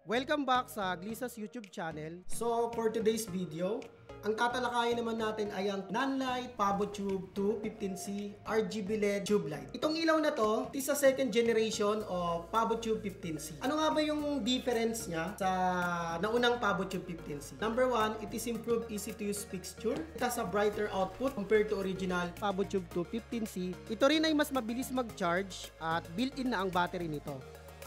Welcome back sa Glissa's YouTube channel. So for today's video, ang tatalakayin naman natin ay ang Nanlite PavoTube 215C RGB LED tube light. Itong ilaw na to, it is a second generation of PavoTube 15C. Ano nga ba yung difference niya sa naunang PavoTube 15C? Number one, it is improved easy to use fixture. It has a brighter output compared to original PavoTube 215C. Ito rin ay mas mabilis mag-charge at built-in na ang battery nito.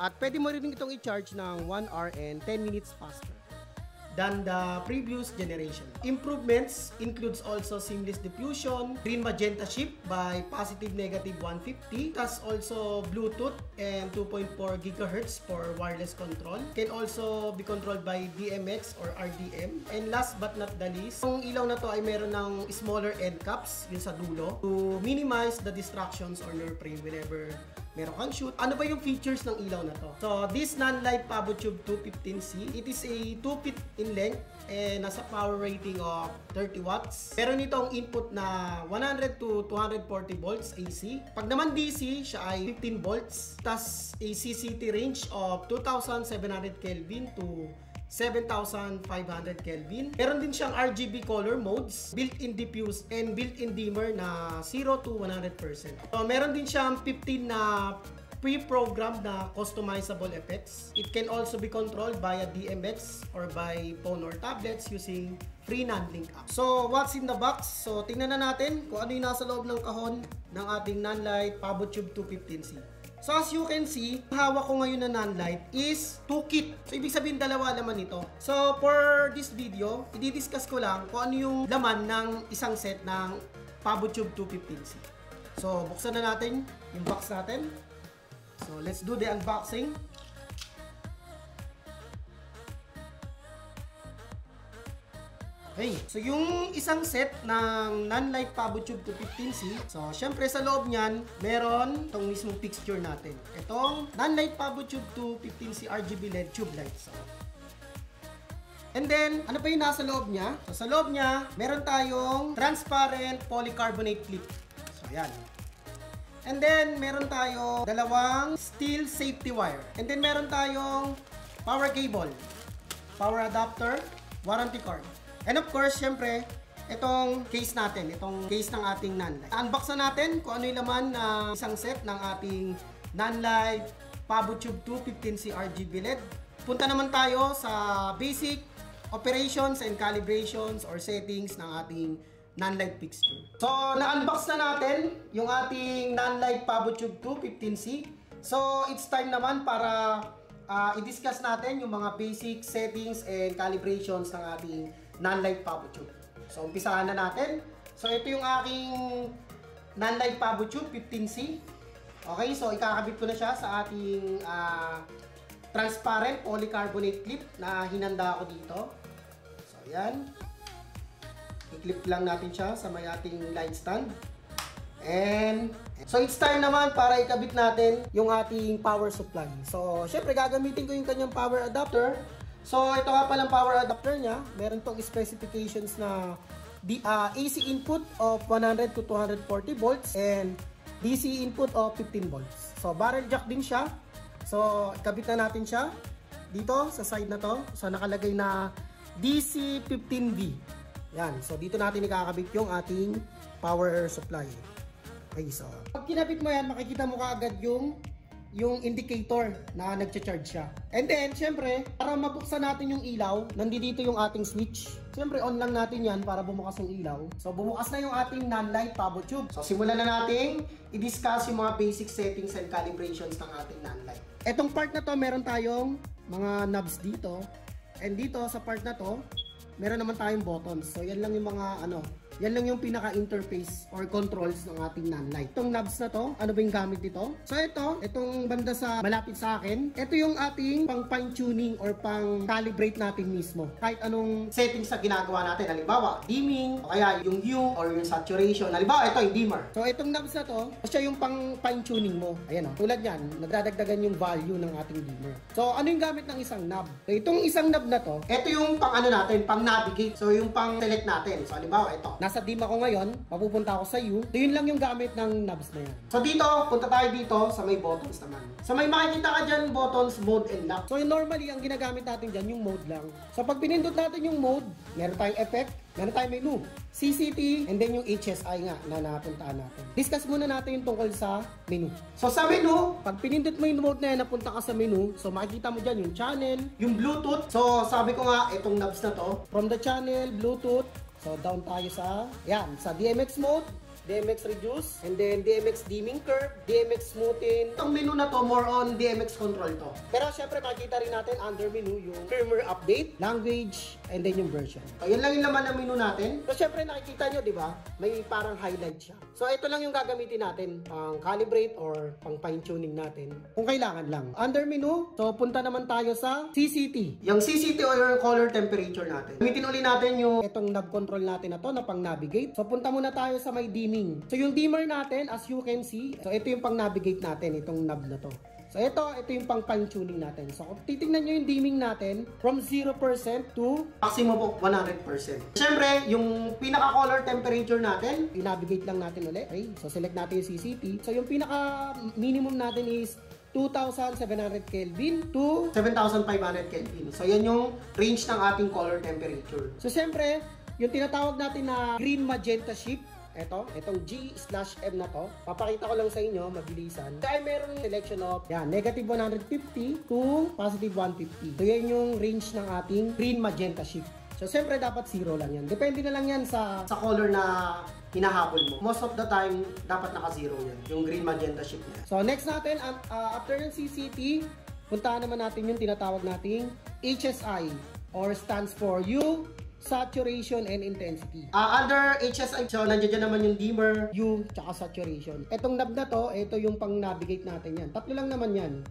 At pwede mo rin itong i-charge ng 1 hour and 10 minutes faster than the previous generation. Improvements includes also seamless diffusion, green magenta shift by positive negative 150, has also Bluetooth and 2.4 GHz for wireless control. Can also be controlled by DMX or RDM. And last but not the least, yung ilaw na to ay meron ng smaller end caps yun sa dulo to minimize the distractions or nerve prey whenever meron kang shoot. Ano ba yung features ng ilaw na to? So, this Nanlite PavoTube 215C, it is a 2 feet in length and nasa power rating of 30 watts. Meron itong input na 100 to 240 volts AC. Pag naman DC, siya ay 15 volts. Tas a CCT range of 2,700 Kelvin to 7,500 Kelvin. Meron din siyang RGB color modes, built-in diffuse and built-in dimmer na 0 to 100%. So, meron din siyang 15 na pre-programmed na customizable effects. It can also be controlled via DMX or by phone or tablets using free NAND-link app. So, what's in the box? So, tingnan na natin kung ano yung nasa loob ng kahon ng ating Nanlite PavoTube 215C. So as you can see, hawak ko ngayon na Nanlite is 2 kit. So ibig sabihin dalawa laman ito. So for this video, i-discuss ko lang kung ano yung laman ng isang set ng PavoTube 215C. So buksan na natin yung box natin. So let's do the unboxing. Okay, so yung isang set ng Nanlite PavoTube 215C, so syempre sa loob niyan, meron itong mismong fixture natin. Itong Nanlite PavoTube 215C RGB LED tube light. So, and then, ano pa yung nasa loob niya? So sa loob niya, meron tayong transparent polycarbonate clip. So yan. And then, meron tayong dalawang steel safety wire. And then, meron tayong power cable, power adapter, warranty card. And of course, syempre, itong case natin, itong case ng ating Nanlite. Unbox na natin kung ano yung laman ng isang set ng ating Nanlite PavoTube 215C RGB LED. Punta naman tayo sa basic operations and calibrations or settings ng ating Nanlite fixture. So, na-unbox na natin yung ating Nanlite PavoTube 215C. So, it's time naman para i-discuss natin yung mga basic settings and calibrations ng ating Nanlite PavoTube. So, umpisahan na natin. So, ito yung aking Nanlite PavoTube 15C. Okay, so ikakabit ko na siya sa ating transparent polycarbonate clip na hinanda ko dito. So, ayan. I-clip lang natin siya sa may ating light stand. And so, it's time naman para ikabit natin yung ating power supply. So, syempre, gagamitin ko yung kanyang power adapter. So, ito nga palang power adapter niya. Meron tong specifications na AC input of 100 to 240 volts and DC input of 15 volts. So, barrel jack din siya. So, ikabit na natin siya dito sa side na to. So, nakalagay na DC 15V. Yan. So, dito natin ikakabit yung ating power supply. Okay, so pag kinabit mo yan, makikita mo kaagad yung indicator na nagcha-charge siya. And then, syempre, para mabuksan natin yung ilaw, nandito yung ating switch. Syempre, on lang natin yan para bumukas yung ilaw. So, bumukas na yung ating Nanlite PavoTube. So, simulan na natin i-discuss yung mga basic settings and calibrations ng ating Nanlite. Etong part na to, meron tayong mga knobs dito. And dito, sa part na to, meron naman tayong buttons. So, yan lang yung mga yan lang yung pinaka-interface or controls ng ating Nanlite. Itong knobs na to, ano ba yung gamit dito? So, itong banda sa malapit sa akin, ito yung ating pang fine-tuning or pang calibrate natin mismo. Kahit anong settings na ginagawa natin. Halimbawa, dimming, o kaya yung hue or yung saturation. Halimbawa, ito yung dimmer. So, itong knobs na to, siya yung pang fine-tuning mo. Ayan o. Tulad yan, nagdadagdagan yung value ng ating dimmer. So, ano yung gamit ng isang knob? So, itong isang knob na to, ito yung pang natin, pang navigate. So, yung pang select natin. So, halimbawa, ito. nasa DIM ako ngayon, mapupunta ako sa U. So yun lang yung gamit ng knobs na yan. So dito, punta tayo dito sa may buttons naman. So may makikita ka dyan, buttons, mode, and lock. So normally, ang ginagamit natin dyan, yung mode lang. So pag pinindot natin yung mode, meron tayong effect, meron tayong menu, CCT, and then yung HSI nga na napuntaan natin. Discuss muna natin yung tungkol sa menu. So sa menu, pag pinindot mo yung mode na yan, napunta ka sa menu, so makikita mo dyan yung channel, yung Bluetooth. So sabi ko nga, itong knobs na to, from the channel, Bluetooth, so down tayo sa, yan, sa DMX mode, DMX reduce, and then DMX dimming curve, DMX smoothing. Itong menu na to, more on DMX control to. Pero syempre makikita rin natin under menu yung firmware update, language, and then yung version. So yan lang yung laman ng menu natin. So syempre nakikita nyo, di ba? May parang highlight siya. So ito lang yung gagamitin natin, pang calibrate or pang fine tuning natin. Kung kailangan lang. Under menu, so punta naman tayo sa CCT. Yung CCT o yung color temperature natin. Gamitin ulit natin yung itong knob control natin na to na pang navigate. So punta muna tayo sa may dimming. So yung dimmer natin, as you can see, so ito yung pang navigate natin, itong knob na to. So ito yung pang fine tuning natin. So kung titignan nyo yung dimming natin, from 0% to maximum of 100%. Siyempre, yung pinaka color temperature natin, i-navigate lang natin ulit. Okay? So select natin yung CCT. So yung pinaka minimum natin is 2,700 Kelvin to 7,500 Kelvin. So yan yung range ng ating color temperature. So siyempre, yung tinatawag natin na green magenta shift, itong G/M na to, papakita ko lang sa inyo, mabilisan. Kaya meron selection of, yan, negative 150 to positive 150. So, yan yung range ng ating green magenta shift. So, siyempre, dapat 0 lang yan. Depende na lang yan sa color na hinahabol mo. Most of the time, dapat naka-0 yan, yung green magenta shift niya. So, next natin, after ng CCT, puntahan naman natin yung tinatawag nating HSI, or stands for U, saturation and intensity. Under HSI, so nandiyan naman yung dimmer, U, tsaka saturation. Etong knob na to, ito yung pang navigate natin yan. Tatlo lang naman yan.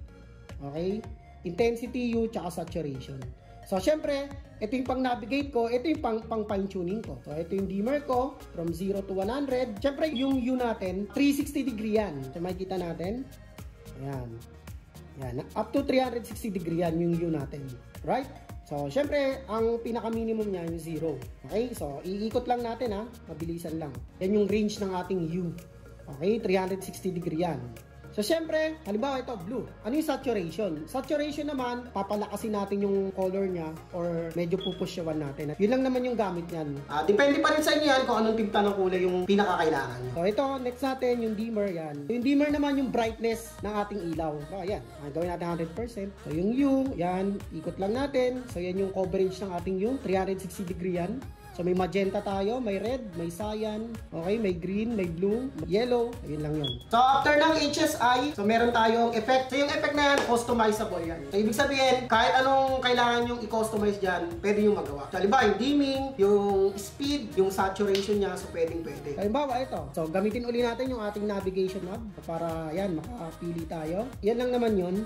Okay? Intensity, U, tsaka saturation. So, syempre, ito yung pang navigate ko, ito yung pang fine tuning ko. So, ito yung dimmer ko, from 0 to 100. Syempre, yung U natin, 360 degree yan. So, makikita natin. Ayan. Yan. Up to 360 degree yan yung U natin. Right? So, syempre, ang pinaka-minimum niya yung 0. Okay? So, iikot lang natin ha. Mabilisan lang. Yan yung range ng ating U. Okay? 360 degree yan. So, syempre, halimbawa ito, blue. Ano yung saturation? Saturation naman, papalakasin natin yung color niya or medyo pupusyawan natin. Yun lang naman yung gamit niyan. Depende pa rin sa inyo yan kung anong timpla ng kulay yung pinakakailangan nyo. So, ito, next natin, yung dimmer yan. Yung dimmer naman yung brightness ng ating ilaw. So, ayan. Gawin natin 100%. So, yung U, yan, ikot lang natin. So, yan yung coverage ng ating U. 360 degree yan. So, may magenta tayo, may red, may cyan, okay, may green, may blue, may yellow, ayun lang yun. So, after ng HSI, so meron tayong effect. So, yung effect na yan, customizable yan. So, ibig sabihin, kahit anong kailangan yung i-customize dyan, pwede yung magawa. So, halimbawa, yung dimming, yung speed, yung saturation niya, so pwede. So, halimbawa, ito. So, gamitin uli natin yung ating navigation knob para, yan, makapili tayo. Yan lang naman yun.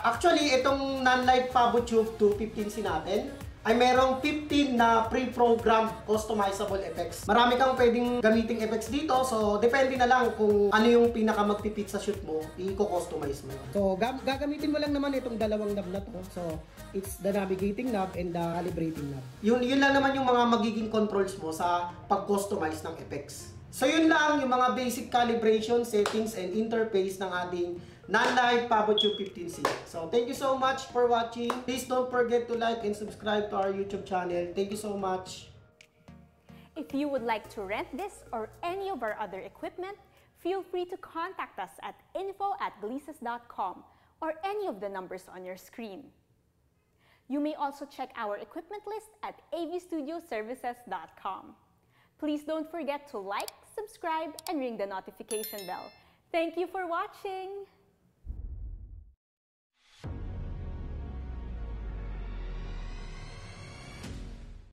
Actually, itong non-light PaboTube 215C natin, ay merong 15 na pre-programmed customizable effects. Marami kang pwedeng gamiting effects dito. So, depende na lang kung ano yung pinaka magpipit sa shoot mo, i-customize mo. So, gagamitin mo lang naman itong dalawang knob na to. So, it's the navigating knob and the calibrating knob. Yun lang naman yung mga magiging controls mo sa pag-customize ng effects. So, yun lang yung mga basic calibration, settings, and interface ng ating non-light PaboTube 15C. So, thank you so much for watching. Please don't forget to like and subscribe to our YouTube channel. Thank you so much. If you would like to rent this or any of our other equipment, feel free to contact us at info@gleesus.com or any of the numbers on your screen. You may also check our equipment list at avstudioservices.com. Please don't forget to like, subscribe, and ring the notification bell. Thank you for watching!